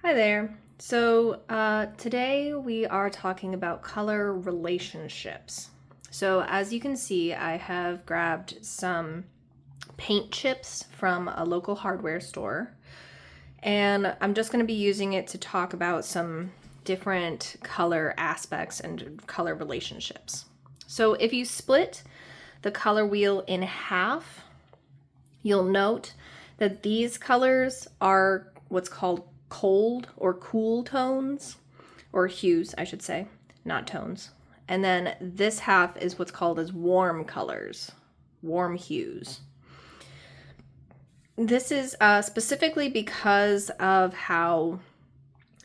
Hi there. Today we are talking about color relationships. So as you can see, I have grabbed some paint chips from a local hardware store, and I'm just going to be using it to talk about some different color aspects and color relationships. So if you split the color wheel in half, you'll note that these colors are what's called cold or cool tones, or hues, I should say, not tones. And then this half is what's called as warm colors, warm hues. This is specifically because of how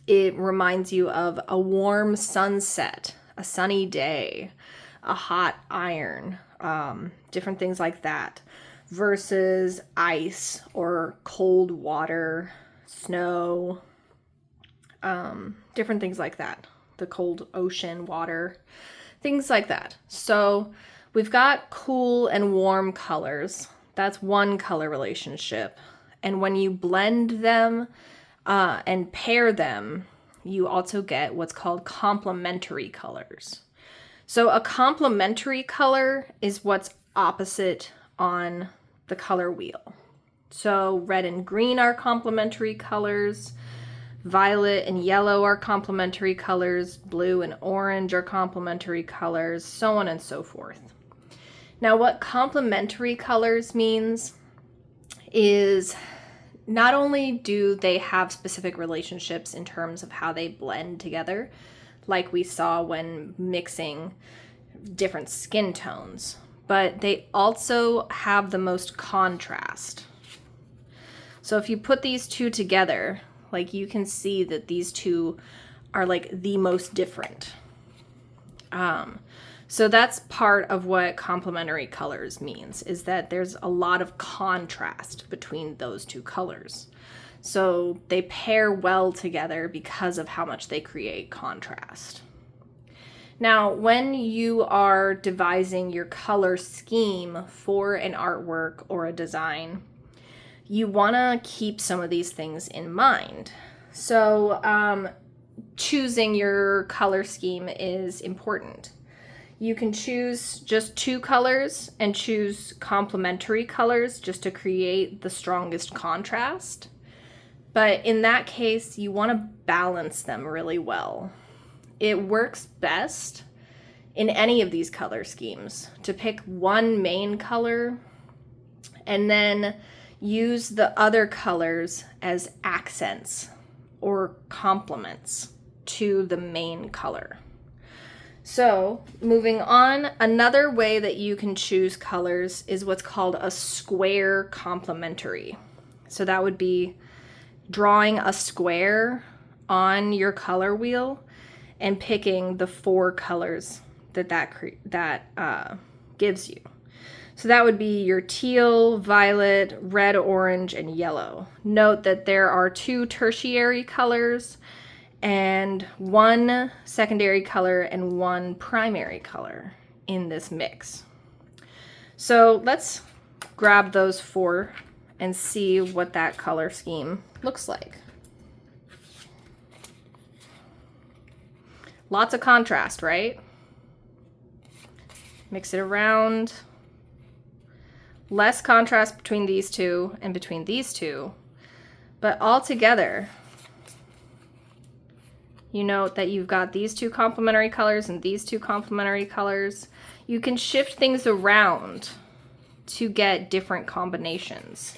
it reminds you of a warm sunset, a sunny day, a hot iron, different things like that, versus ice or cold water, snow, different things like that, the cold ocean water, things like that. So we've got cool and warm colors. That's one color relationship. And when you blend them and pair them, you also get what's called complementary colors. So a complementary color is what's opposite on the color wheel. So red and green are complementary colors, violet and yellow are complementary colors, blue and orange are complementary colors, so on and so forth. Now, what complementary colors means is not only do they have specific relationships in terms of how they blend together, like we saw when mixing different skin tones, but they also have the most contrast. So if you put these two together, like you can see that these two are like the most different. So that's part of what complementary colors means, is that there's a lot of contrast between those two colors. So they pair well together because of how much they create contrast. Now, when you are devising your color scheme for an artwork or a design, you want to keep some of these things in mind. So choosing your color scheme is important. You can choose just two colors and choose complementary colors just to create the strongest contrast. But in that case, you want to balance them really well. It works best in any of these color schemes to pick one main color and then use the other colors as accents or complements to the main color. So moving on, another way that you can choose colors is what's called a square complementary. So that would be drawing a square on your color wheel and picking the four colors that gives you. So that would be your teal, violet, red, orange, and yellow. Note that there are two tertiary colors and one secondary color and one primary color in this mix. So let's grab those four and see what that color scheme looks like. Lots of contrast, right? Mix it around. Less contrast between these two and between these two, but all together, you note that you've got these two complementary colors and these two complementary colors. You can shift things around to get different combinations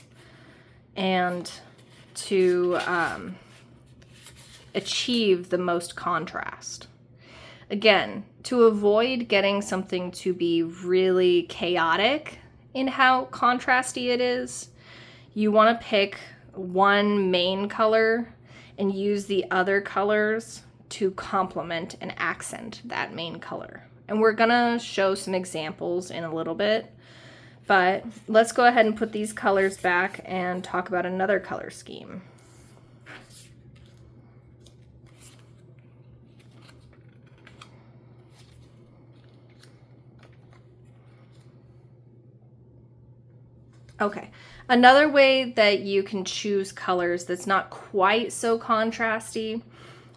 and to achieve the most contrast. Again, to avoid getting something to be really chaotic in how contrasty it is, you want to pick one main color and use the other colors to complement and accent that main color. And we're gonna show some examples in a little bit, but let's go ahead and put these colors back and talk about another color scheme. Okay. Another way that you can choose colors that's not quite so contrasty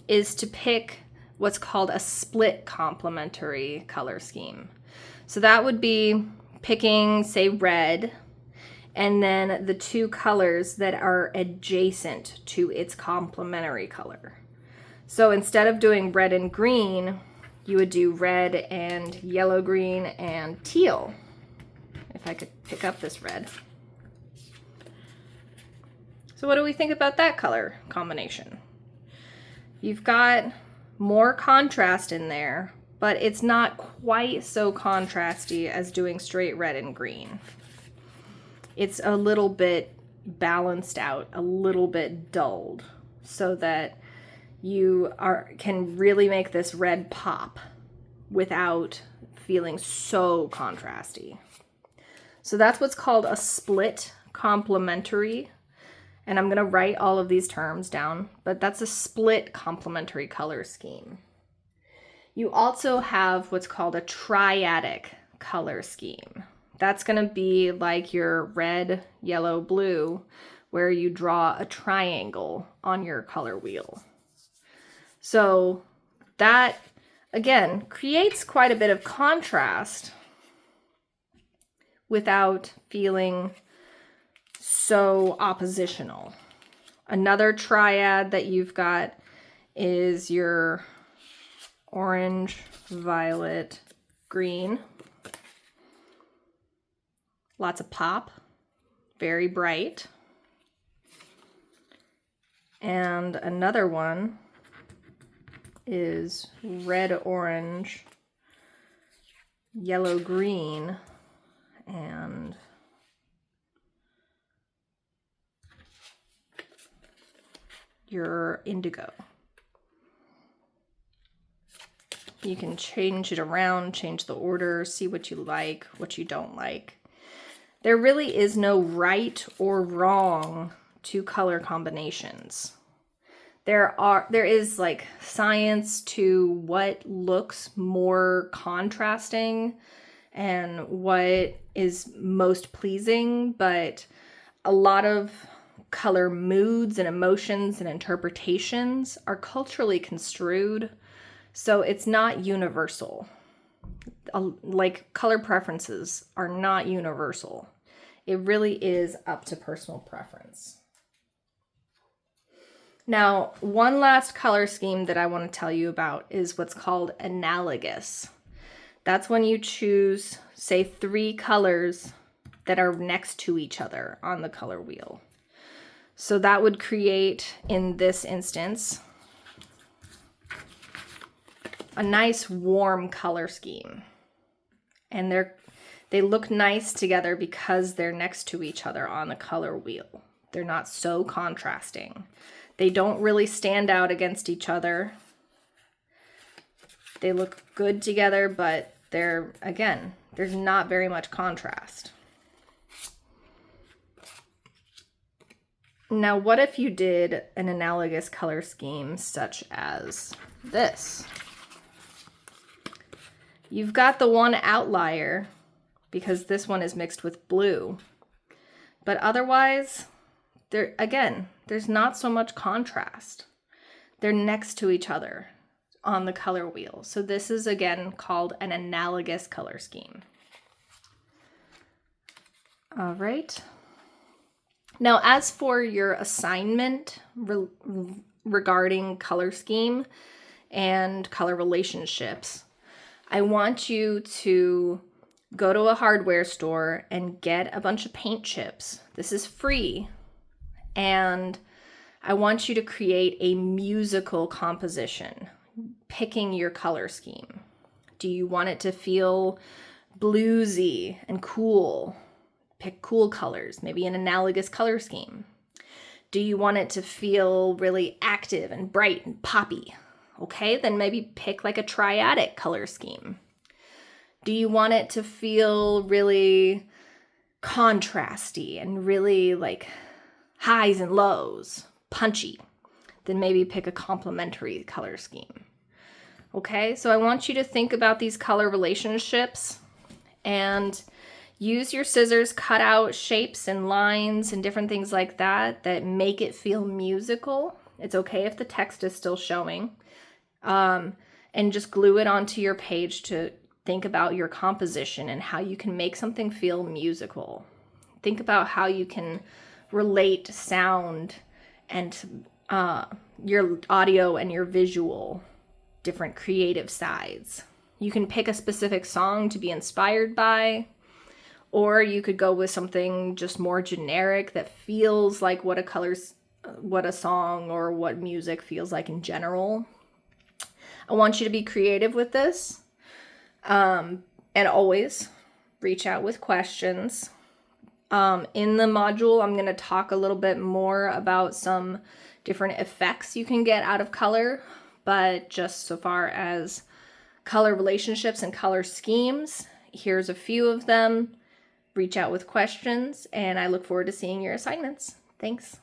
is to pick what's called a split complementary color scheme. So that would be picking, say, red, and then the two colors that are adjacent to its complementary color. So instead of doing red and green, you would do red and yellow, green, and teal. If I could pick up this red. So what do we think about that color combination? You've got more contrast in there, but it's not quite so contrasty as doing straight red and green. It's a little bit balanced out, a little bit dulled, so that you can really make this red pop without feeling so contrasty. So that's what's called a split complementary. And I'm going to write all of these terms down, but that's a split complementary color scheme. You also have what's called a triadic color scheme. That's going to be like your red, yellow, blue, where you draw a triangle on your color wheel. So that, again, creates quite a bit of contrast without feeling so oppositional. Another triad that you've got is your orange, violet, green. Lots of pop, very bright. And another one is red, orange, yellow, green, and your indigo. You can change it around, change the order, see what you like, what you don't like. There really is no right or wrong to color combinations. There is like science to what looks more contrasting and what is most pleasing, but a lot of color moods and emotions and interpretations are culturally construed, so it's not universal. Like color preferences are not universal. It really is up to personal preference. Now, one last color scheme that I want to tell you about is what's called analogous. That's when you choose, say, 3 colors that are next to each other on the color wheel. So that would create, in this instance, a nice warm color scheme. And they look nice together because they're next to each other on the color wheel. They're not so contrasting. They don't really stand out against each other. They look good together, but there's not very much contrast. Now, what if you did an analogous color scheme such as this? You've got the one outlier because this one is mixed with blue, but otherwise, there's not so much contrast. They're next to each other on the color wheel. So this is again called an analogous color scheme. All right. Now, as for your assignment regarding color scheme and color relationships, I want you to go to a hardware store and get a bunch of paint chips. This is free. And I want you to create a musical composition, picking your color scheme. Do you want it to feel bluesy and cool? Pick cool colors, maybe an analogous color scheme. Do you want it to feel really active and bright and poppy? Okay, then maybe pick like a triadic color scheme. Do you want it to feel really contrasty and really like highs and lows, punchy? Then maybe pick a complementary color scheme. Okay, so I want you to think about these color relationships, and Use your scissors, cut out shapes and lines and different things like that that make it feel musical. It's okay if the text is still showing. And just glue it onto your page to think about your composition and how you can make something feel musical. Think about how you can relate sound and your audio and your visual, different creative sides. You can pick a specific song to be inspired by, or you could go with something just more generic that feels like what a song or what music feels like in general. I want you to be creative with this, and always reach out with questions. In the module, I'm going to talk a little bit more about some different effects you can get out of color, but just so far as color relationships and color schemes, here's a few of them. Reach out with questions, and I look forward to seeing your assignments. Thanks.